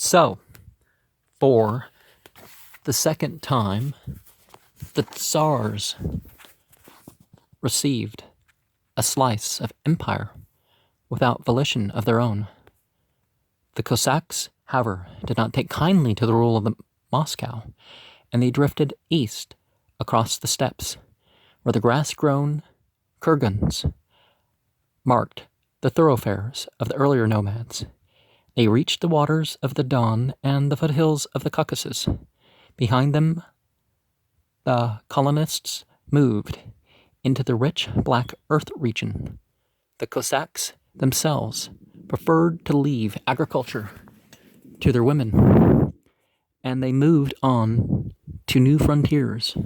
So, for the second time, the Tsars received a slice of empire without volition of their own. The Cossacks, however, did not take kindly to the rule of Moscow, and they drifted east across the steppes, where the grass-grown kurgans marked the thoroughfares of the earlier nomads. They reached the waters of the Don and the foothills of the Caucasus. Behind them, the colonists moved into the rich black earth region. The Cossacks themselves preferred to leave agriculture to their women, and they moved on to new frontiers.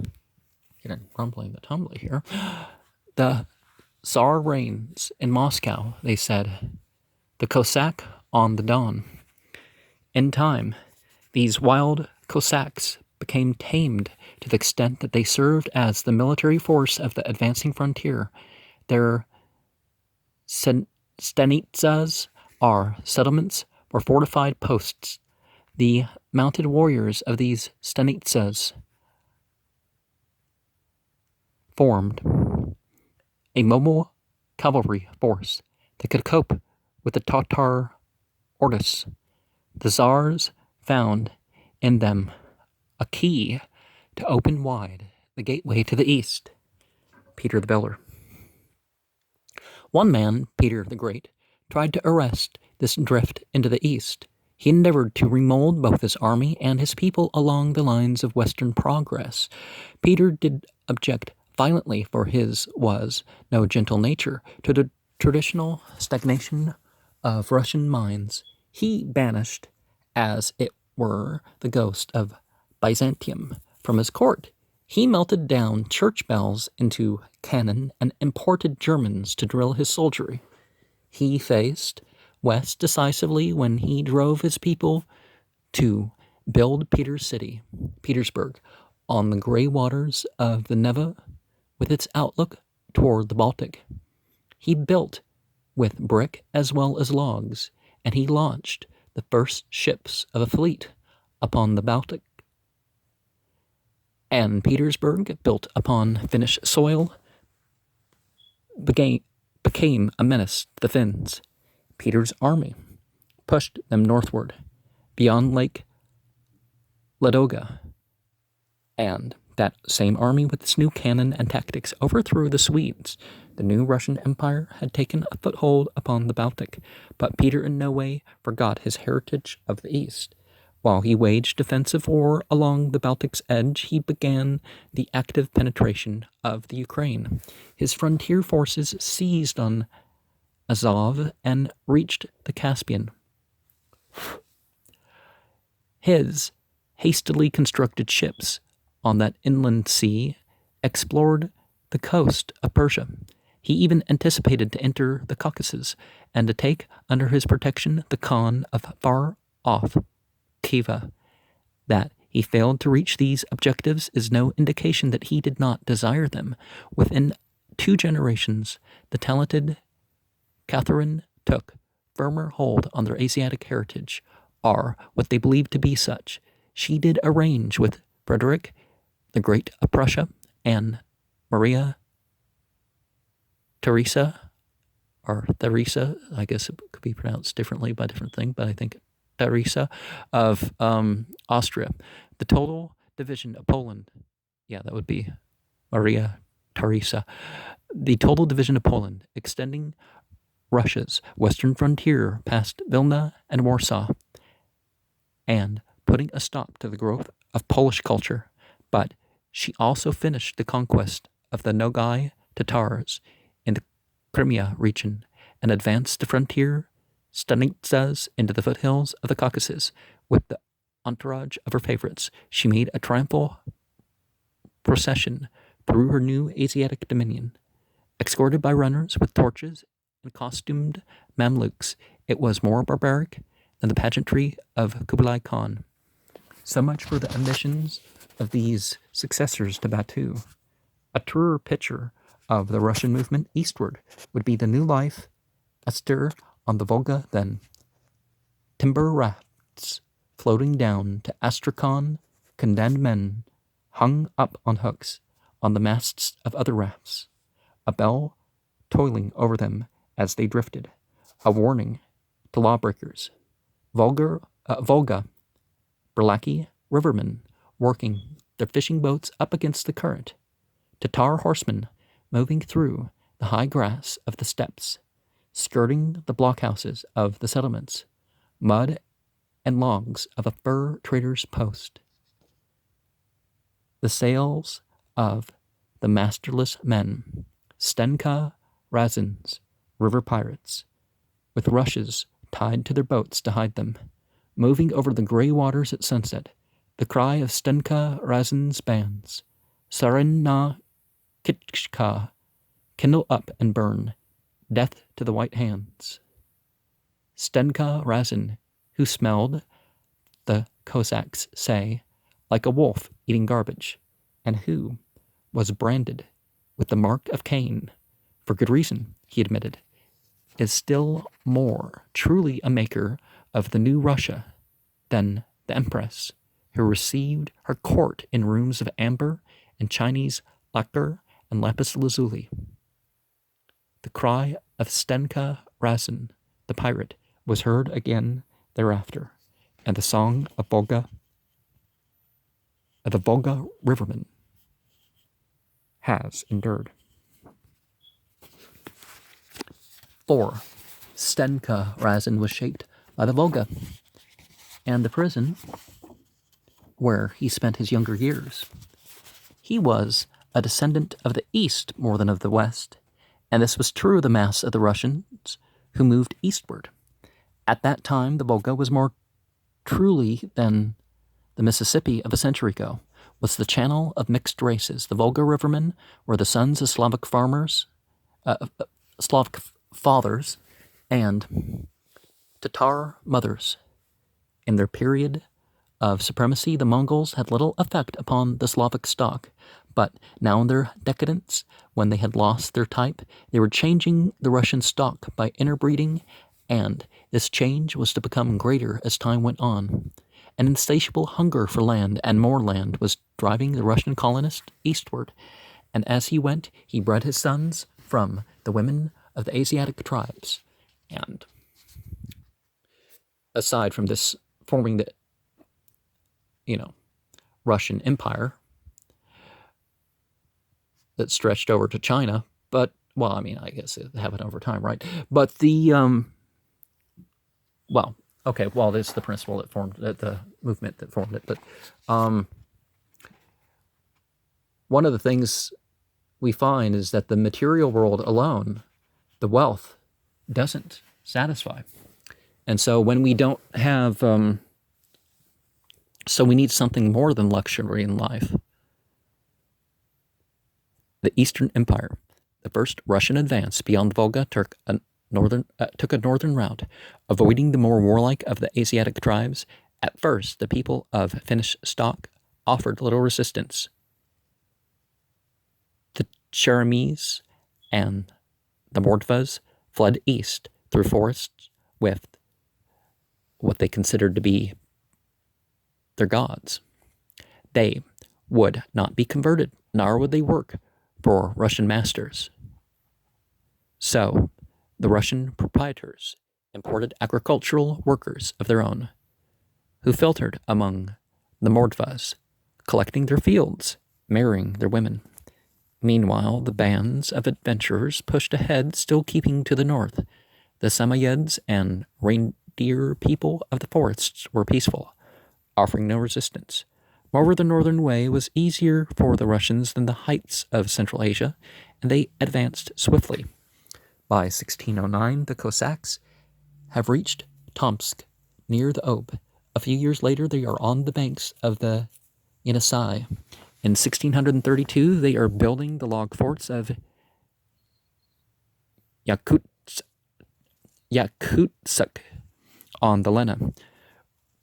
Getting rumbling the tumbly here. The Tsar reigns in Moscow, they said. The Cossack on the Don. In time, these wild Cossacks became tamed to the extent that they served as the military force of the advancing frontier. Their stanitsas, or settlements, were fortified posts. The mounted warriors of these stanitsas formed a mobile cavalry force that could cope with the Tatar Ordos. The Tsars found in them a key to open wide the gateway to the east. Peter the Builder. One man, Peter the Great, tried to arrest this drift into the east. He endeavored to remold both his army and his people along the lines of Western progress. Peter did object violently, for his was no gentle nature, to the traditional stagnation of Russian minds. He banished, as it were, the ghost of Byzantium from his court. He melted down church bells into cannon and imported Germans to drill his soldiery. He faced west decisively when he drove his people to build Peter's city, Petersburg, on the gray waters of the Neva with its outlook toward the Baltic. He built with brick as well as logs, and he launched the first ships of a fleet upon the Baltic. And Petersburg, built upon Finnish soil, became a menace to the Finns. Peter's army pushed them northward, beyond Lake Ladoga, and that same army with its new cannon and tactics overthrew the Swedes. The new Russian Empire had taken a foothold upon the Baltic, but Peter in no way forgot his heritage of the East. While he waged defensive war along the Baltic's edge, he began the active penetration of the Ukraine. His frontier forces seized on Azov and reached the Caspian. His hastily constructed ships on that inland sea explored the coast of Persia. He even anticipated to enter the Caucasus and to take under his protection the Khan of far-off Khiva. That he failed to reach these objectives is no indication that he did not desire them. Within 2 generations, the talented Catherine took firmer hold on their Asiatic heritage, or what they believed to be such. She did arrange with Frederick the Great of Prussia and Maria Theresa, or Theresa, I guess it could be pronounced differently by different things, but I think Theresa of Austria. The total division of Poland, that would be Maria Theresa. The total division of Poland, extending Russia's western frontier past Vilna and Warsaw, and putting a stop to the growth of Polish culture. But she also finished the conquest of the Nogai Tatars in the Crimea region and advanced the frontier stanitsas into the foothills of the Caucasus. With the entourage of her favorites, she made a triumphal procession through her new Asiatic dominion. Escorted by runners with torches and costumed Mamluks, it was more barbaric than the pageantry of Kublai Khan. So much for the ambitions of these successors to Batu. A truer picture of the Russian movement eastward would be the new life astir on the Volga then. Timber rafts floating down to Astrakhan, condemned men hung up on hooks on the masts of other rafts, a bell toiling over them as they drifted, a warning to lawbreakers. Volga Berlaki rivermen working their fishing boats up against the current, Tatar horsemen moving through the high grass of the steppes, skirting the blockhouses of the settlements, mud and logs of a fur trader's post. The sails of the masterless men, Stenka Razin's river pirates, with rushes tied to their boats to hide them, moving over the gray waters at sunset, the cry of Stenka Razin's bands, Sarena Kitchka, kindle up and burn, death to the white hands. Stenka Razin, who smelled, the Cossacks say, like a wolf eating garbage, and who was branded with the mark of Cain, for good reason, he admitted, is still more truly a maker of the new Russia than the Empress, who received her court in rooms of amber and Chinese lacquer and lapis lazuli. The cry of Stenka Razin, the pirate, was heard again thereafter, and the song of the Volga rivermen has endured. 4. Stenka Razin was shaped by the Volga and the prison where he spent his younger years. He was a descendant of the East more than of the West, and this was true of the mass of the Russians who moved eastward. At that time, the Volga was more truly than the Mississippi of a century ago, was the channel of mixed races. The Volga rivermen were the sons of Slavic fathers and Tatar mothers. In their period of supremacy, the Mongols had little effect upon the Slavic stock, but now in their decadence, when they had lost their type, they were changing the Russian stock by interbreeding, and this change was to become greater as time went on. An insatiable hunger for land and more land was driving the Russian colonist eastward, and as he went, he bred his sons from the women of the Asiatic tribes. And aside from this forming the, Russian Empire that stretched over to China, but, I guess it happened over time, right? But the, it's the principle that formed the movement that formed it. But one of the things we find is that the material world alone, the wealth, doesn't satisfy. And so when we don't have, so we need something more than luxury in life. The Eastern Empire, the first Russian advance beyond the Volga, took a northern route, avoiding the more warlike of the Asiatic tribes. At first, the people of Finnish stock offered little resistance. The Cheremys and the Mordvas fled east through forests with what they considered to be their gods. They would not be converted, nor would they work for Russian masters. So, the Russian proprietors imported agricultural workers of their own, who filtered among the Mordvas, collecting their fields, marrying their women. Meanwhile, the bands of adventurers pushed ahead, still keeping to the north. The Samoyeds and reindeer people of the forests were peaceful, offering no resistance. Moreover, the northern way was easier for the Russians than the heights of Central Asia, and they advanced swiftly. By 1609, the Cossacks have reached Tomsk, near the Ob. A few years later, they are on the banks of the Yenisei. In 1632, they are building the log forts of Yakutsk on the Lena,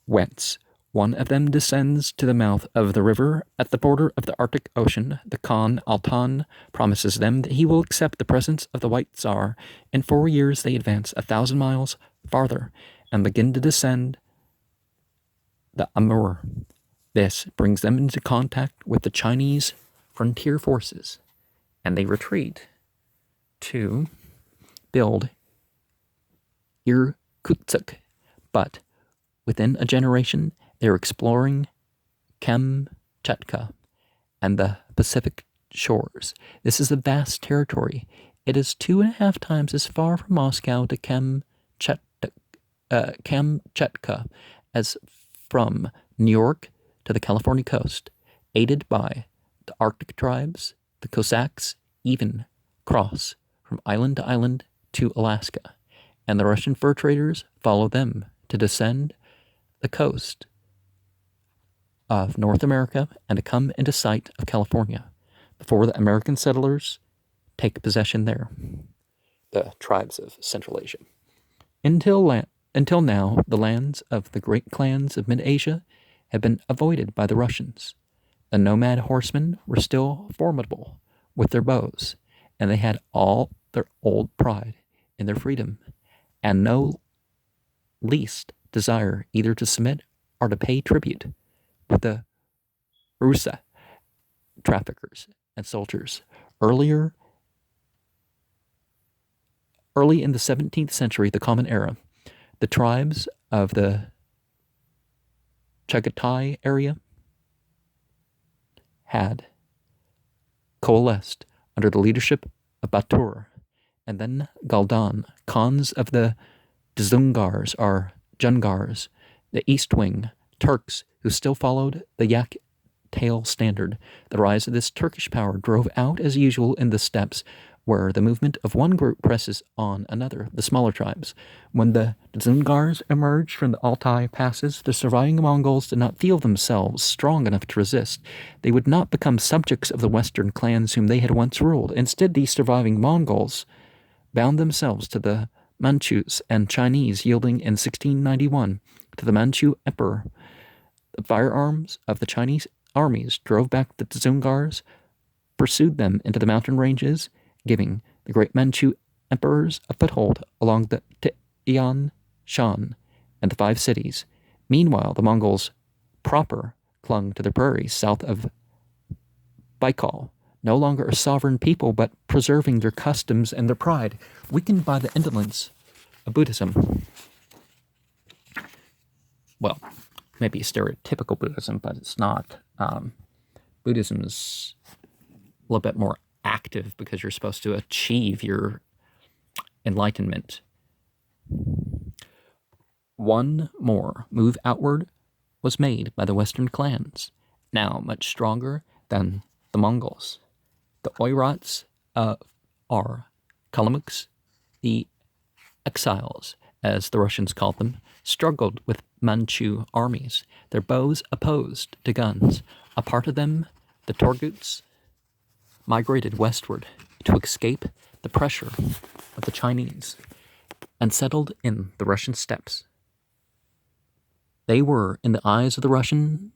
whence one of them descends to the mouth of the river at the border of the Arctic Ocean. The Khan Altan promises them that he will accept the presence of the White Tsar. In 4 years, they advance 1,000 miles farther and begin to descend the Amur. This brings them into contact with the Chinese frontier forces, and they retreat to build Irkutsk. But within a generation, they're exploring Kamchatka and the Pacific shores. This is a vast territory. It is 2.5 times as far from Moscow to Kamchatka as from New York to the California coast. Aided by the Arctic tribes, the Cossacks even cross from island to island to Alaska, and the Russian fur traders follow them to descend the coast of North America and to come into sight of California before the American settlers take possession there, the tribes of Central Asia. Until now, the lands of the great clans of mid-Asia had been avoided by the Russians. The nomad horsemen were still formidable with their bows, and they had all their old pride in their freedom, and no least desire either to submit or to pay tribute with the Rusa traffickers and soldiers. Early in the 17th century, the Common Era, the tribes of the Chagatai area had coalesced under the leadership of Batur, and then Galdan, Khans of the Dzungars or Jungars, the East Wing, Turks who still followed the Yak tail standard. The rise of this Turkish power drove out as usual in the steppes, where the movement of one group presses on another, the smaller tribes. When the Dzungars emerged from the Altai passes, the surviving Mongols did not feel themselves strong enough to resist. They would not become subjects of the Western clans whom they had once ruled. Instead, these surviving Mongols bound themselves to the Manchus and Chinese, yielding in 1691 to the Manchu emperor. The firearms of the Chinese armies drove back the Dzungars, pursued them into the mountain ranges, giving the great Manchu emperors a foothold along the Tian Shan and the 5 cities. Meanwhile, the Mongols proper clung to the prairies south of Baikal, no longer a sovereign people, but preserving their customs and their pride, weakened by the indolence of Buddhism. Well, maybe stereotypical Buddhism, but it's not. Buddhism is a little bit more active because you're supposed to achieve your enlightenment. One more move outward was made by the Western clans, now much stronger than the Mongols. The Oirats are Kalamuks, the exiles, as the Russians called them, struggled with Manchu armies, their bows opposed to guns. A part of them, the Torguts, migrated westward to escape the pressure of the Chinese and settled in the Russian steppes. They were, in the eyes of the Russians,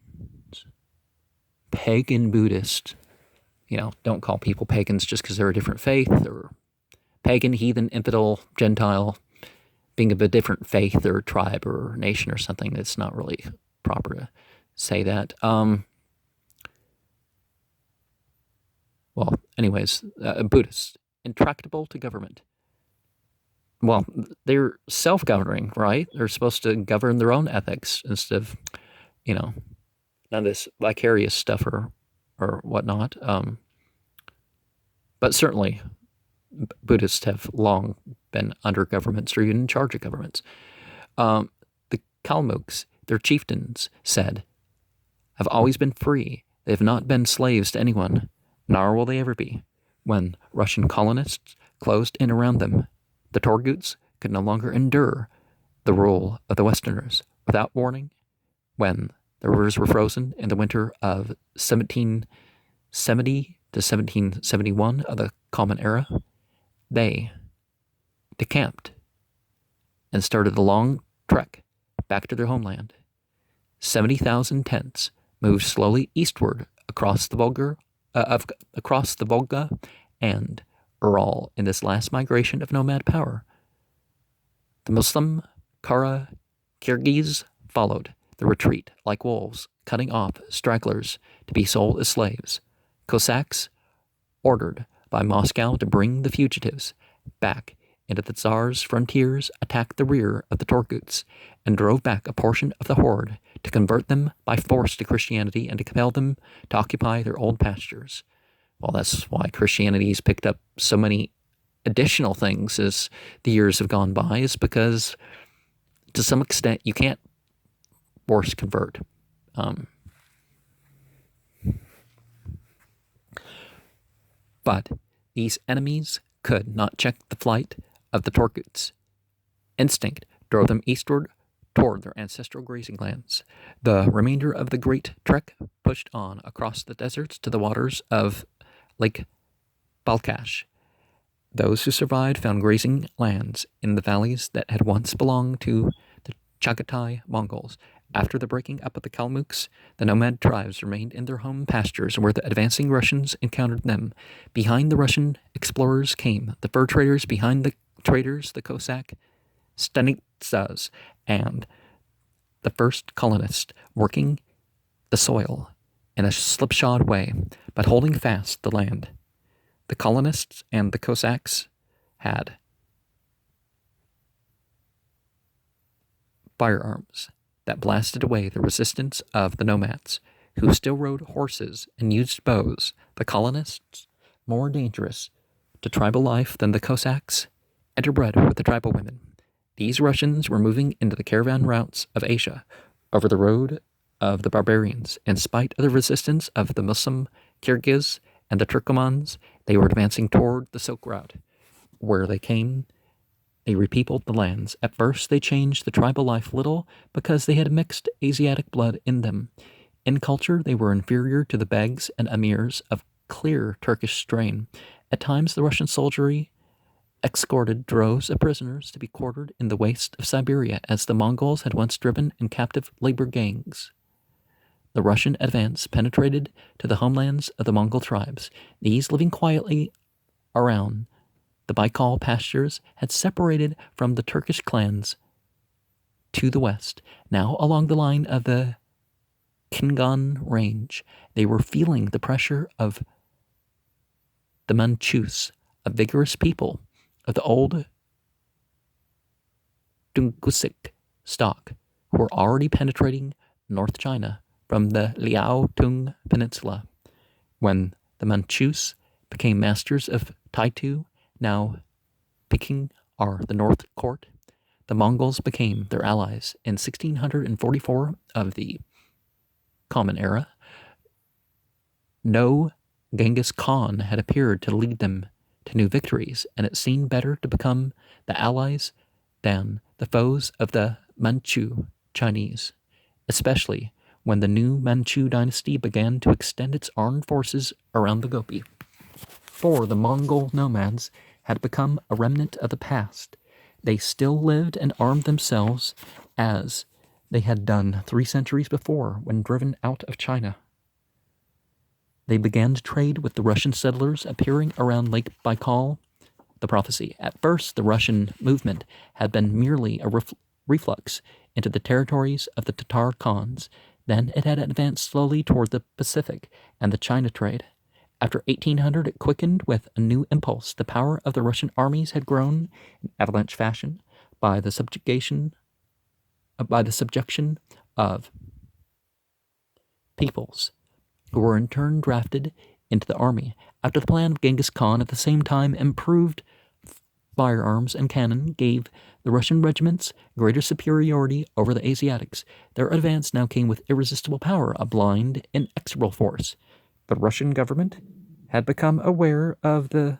pagan Buddhist. Don't call people pagans just because they're a different faith, or pagan, heathen, infidel, Gentile, being of a different faith or tribe or nation or something. It's not really proper to say that. Well, anyways, Buddhists, intractable to government. Well, they're self-governing, right? They're supposed to govern their own ethics instead of, none of this vicarious stuff or whatnot. But certainly, Buddhists have long been under governments or even in charge of governments. The Kalmuks, their chieftains, said, have always been free. They have not been slaves to anyone, nor will they ever be. When Russian colonists closed in around them, the Torguts could no longer endure the rule of the Westerners. Without warning, when the rivers were frozen in the winter of 1770 to 1771 of the Common Era, they decamped and started the long trek back to their homeland. 70,000 tents moved slowly eastward across the Volga and Ural in this last migration of nomad power. The Muslim Kara Kyrgyz followed. the retreat like wolves, cutting off stragglers to be sold as slaves. Cossacks, ordered by Moscow to bring the fugitives back into the Tsar's frontiers, attacked the rear of the Torguts and drove back a portion of the horde to convert them by force to Christianity and to compel them to occupy their old pastures. Well, that's why Christianity's picked up so many additional things as the years have gone by, is because to some extent you can't force convert. But these enemies could not check the flight of the Torguts. Instinct drove them eastward toward their ancestral grazing lands. The remainder of the Great Trek pushed on across the deserts to the waters of Lake Balkhash. Those who survived found grazing lands in the valleys that had once belonged to the Chagatai Mongols. After the breaking up of the Kalmuks, the nomad tribes remained in their home pastures where the advancing Russians encountered them. Behind the Russian explorers came the fur traders, behind the traders, the Cossack stanitsas, and the first colonists working the soil in a slipshod way, but holding fast the land. The colonists and the Cossacks had firearms that blasted away the resistance of the nomads, who still rode horses and used bows. The colonists, more dangerous to tribal life than the Cossacks, interbred with the tribal women. These Russians were moving into the caravan routes of Asia, over the road of the Barbarians. In spite of the resistance of the Muslim Kyrgyz and the Turkomans, they were advancing toward the Silk Route. Where they came, they repeopled the lands. At first, they changed the tribal life little because they had mixed Asiatic blood in them. In culture, they were inferior to the begs and emirs of clear Turkish strain. At times, the Russian soldiery escorted droves of prisoners to be quartered in the waste of Siberia, as the Mongols had once driven in captive labor gangs. The Russian advance penetrated to the homelands of the Mongol tribes. These, living quietly around the Baikal pastures, had separated from the Turkish clans to the west. Now, along the line of the Khingan Range, they were feeling the pressure of the Manchus, a vigorous people of the old Tungusic stock, who were already penetrating North China from the Liaotung Peninsula. When the Manchus became masters of Taitu, now Peking, are the North Court, the Mongols became their allies. In 1644 of the Common Era, no Genghis Khan had appeared to lead them to new victories, and it seemed better to become the allies than the foes of the Manchu Chinese, especially when the new Manchu dynasty began to extend its armed forces around the Gobi. For the Mongol nomads had become a remnant of the past. They still lived and armed themselves as they had done 3 centuries before when driven out of China. They began to trade with the Russian settlers appearing around Lake Baikal. The prophecy. At first, the Russian movement had been merely a reflux into the territories of the Tatar Khans. Then it had advanced slowly toward the Pacific and the China trade. After 1800, it quickened with a new impulse. The power of the Russian armies had grown in avalanche fashion by the subjection of peoples who were in turn drafted into the army. After the plan of Genghis Khan, at the same time, improved firearms and cannon gave the Russian regiments greater superiority over the Asiatics. Their advance now came with irresistible power, a blind, inexorable force. The Russian government had become aware of the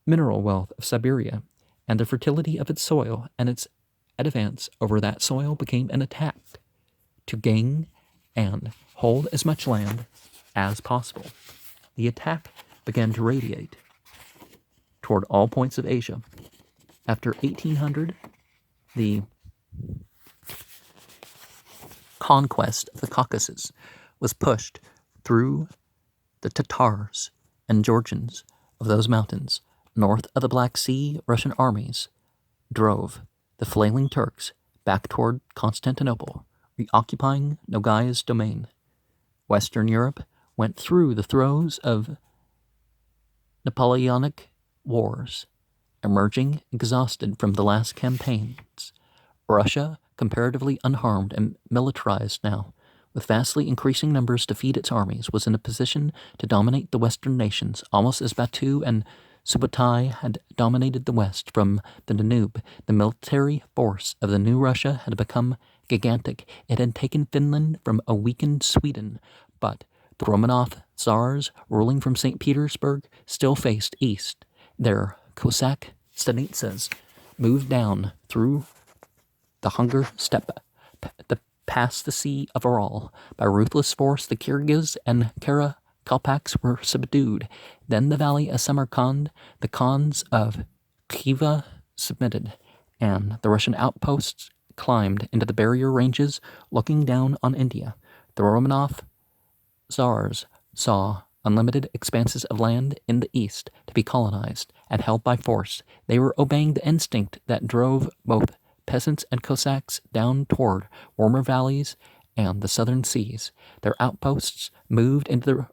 mineral wealth of Siberia and the fertility of its soil, and its advance over that soil became an attack to gain and hold as much land as possible. The attack began to radiate toward all points of Asia. After 1800, the conquest of the Caucasus was pushed through the Tatars and Georgians of those mountains. North of the Black Sea, Russian armies drove the flailing Turks back toward Constantinople, reoccupying Nogai's domain. Western Europe went through the throes of Napoleonic wars, emerging exhausted from the last campaigns. Russia, comparatively unharmed and militarized now, with vastly increasing numbers to feed its armies, was in a position to dominate the Western nations, almost as Batu and Subutai had dominated the West from the Danube. The military force of the new Russia had become gigantic. It had taken Finland from a weakened Sweden, but the Romanov Tsars, ruling from St. Petersburg, still faced east. Their Cossack stanitsas moved down through the Hunger Steppe, past the Sea of Aral. By ruthless force, the Kyrgyz and Karakalpaks were subdued. Then the valley of Samarkand, the Khans of Khiva submitted, and the Russian outposts climbed into the barrier ranges, looking down on India. The Romanov Tsars saw unlimited expanses of land in the east to be colonized and held by force. They were obeying the instinct that drove both peasants and Cossacks down toward warmer valleys and the southern seas. Their outposts moved into the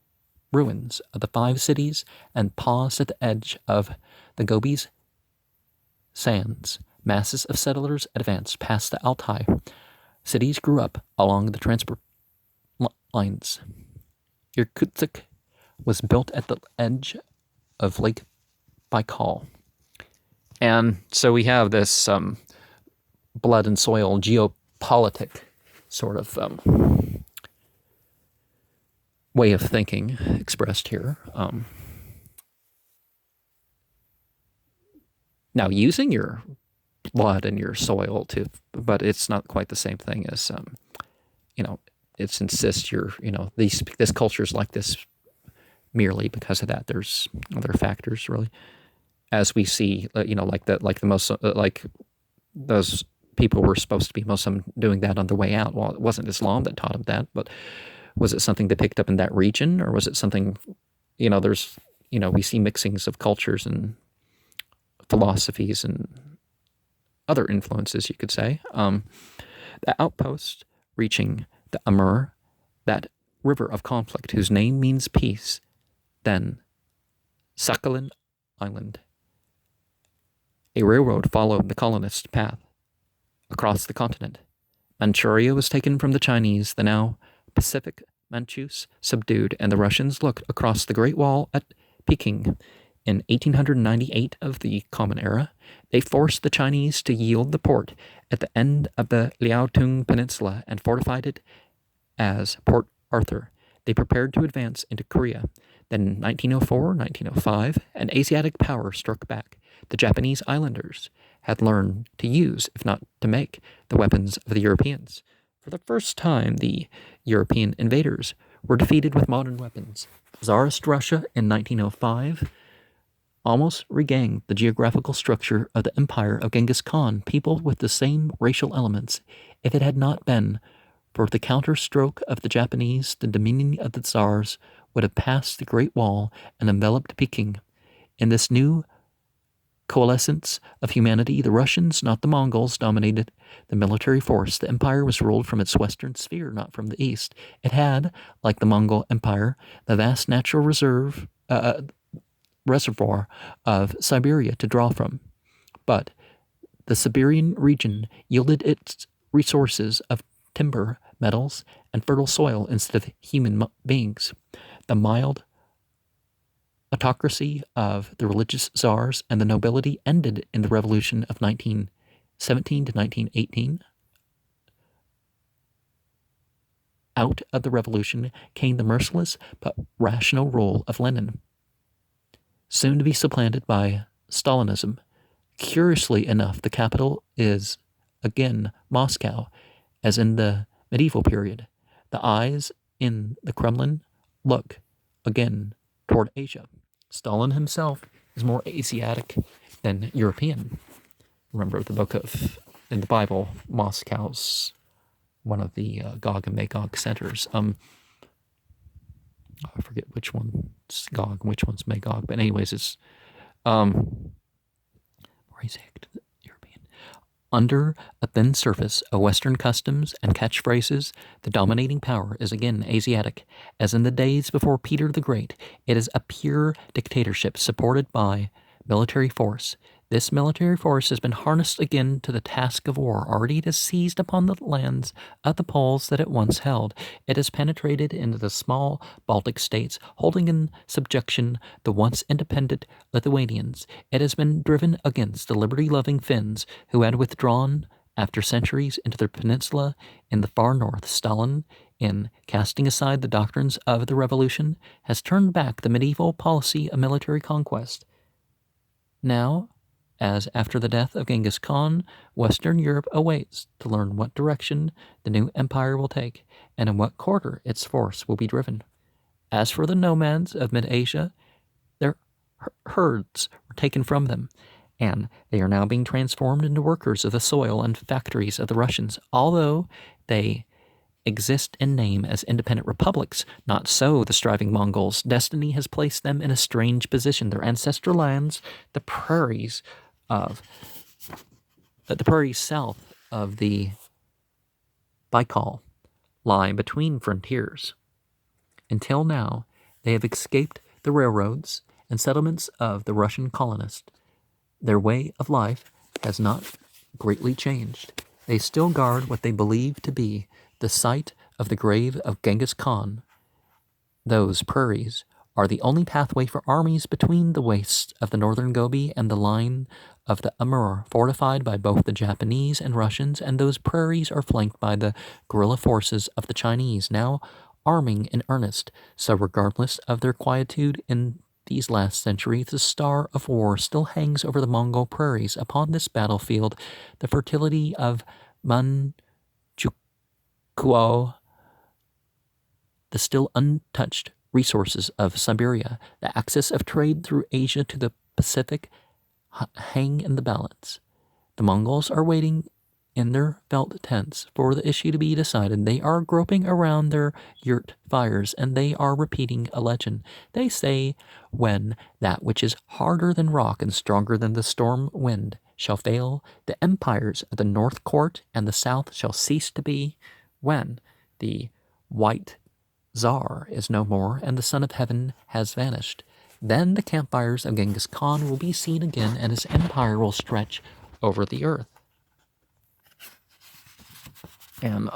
ruins of the 5 cities and paused at the edge of the Gobi's sands. Masses of settlers advanced past the Altai. Cities grew up along the transport lines. Irkutsk was built at the edge of Lake Baikal. And so we have this blood and soil geopolitic sort of way of thinking expressed here. Now, using your blood and your soil but it's not quite the same thing as, it insists this culture's like this merely because of that. There's other factors, really, as we see, like those people were supposed to be Muslim doing that on their way out. Well, it wasn't Islam that taught them that, but was it something they picked up in that region, or was it something, we see mixings of cultures and philosophies and other influences, you could say. The outpost reaching the Amur, that river of conflict whose name means peace, then Sakhalin Island. A railroad followed the colonists' path across the continent. Manchuria was taken from the Chinese, the now Pacific Manchus subdued, and the Russians looked across the Great Wall at Peking. In 1898 of the Common Era, they forced the Chinese to yield the port at the end of the Liaotung Peninsula and fortified it as Port Arthur. They prepared to advance into Korea. Then in 1904, 1905, an Asiatic power struck back. The Japanese islanders had learned to use, if not to make, the weapons of the Europeans. For the first time, the European invaders were defeated with modern weapons. Tsarist Russia in 1905 almost regained the geographical structure of the empire of Genghis Khan, peopled with the same racial elements. If it had not been for the counterstroke of the Japanese, the dominion of the Tsars would have passed the Great Wall and enveloped Peking. In this new coalescence of humanity, the Russians, not the Mongols, dominated the military force. The empire was ruled from its western sphere, not from the east. It had, like the Mongol Empire, the vast natural reservoir of Siberia to draw from. But the Siberian region yielded its resources of timber, metals, and fertile soil instead of human beings. The mild autocracy of the religious czars and the nobility ended in the revolution of 1917 to 1918. Out of the revolution came the merciless but rational rule of Lenin, soon to be supplanted by Stalinism. Curiously enough, the capital is, again, Moscow, as in the medieval period. The eyes in the Kremlin look, again, toward Asia. Stalin himself is more Asiatic than European. Remember the book in the Bible, Moscow's one of the Gog and Magog centers. I forget which one's Gog and which one's Magog, but anyways, it's more Asiatic than European. Under a thin surface of Western customs and catchphrases, the dominating power is again Asiatic. As in the days before Peter the Great, it is a pure dictatorship supported by military force. This military force has been harnessed again to the task of war. Already it has seized upon the lands of the Poles that it once held. It has penetrated into the small Baltic states, holding in subjection the once independent Lithuanians. It has been driven against the liberty-loving Finns, who had withdrawn after centuries into their peninsula in the far north. Stalin, in casting aside the doctrines of the revolution, has turned back the medieval policy of military conquest. Now, as after the death of Genghis Khan, Western Europe awaits to learn what direction the new empire will take and in what quarter its force will be driven. As for the nomads of mid-Asia, their herds were taken from them, and they are now being transformed into workers of the soil and factories of the Russians. Although they exist in name as independent republics, not so the striving Mongols. Destiny has placed them in a strange position. Their ancestral lands, the prairies south of the Baikal, lie between frontiers. Until now, they have escaped the railroads and settlements of the Russian colonists. Their way of life has not greatly changed. They still guard what they believe to be the site of the grave of Genghis Khan. Those prairies are the only pathway for armies between the wastes of the northern Gobi and the line of the Amur, fortified by both the Japanese and Russians, and those prairies are flanked by the guerrilla forces of the Chinese, now arming in earnest. So regardless of their quietude in these last centuries, the star of war still hangs over the Mongol prairies. Upon this battlefield, the fertility of Manchukuo, the still untouched resources of Siberia, the axis of trade through Asia to the Pacific, hang in the balance. The Mongols are waiting in their felt tents for the issue to be decided. They are groping around their yurt fires, and they are repeating a legend. They say, when that which is harder than rock and stronger than the storm wind shall fail, the empires of the North Court and the South shall cease to be. When the white Tsar is no more and the Son of Heaven has vanished, then the campfires of Genghis Khan will be seen again, and his empire will stretch over the earth. And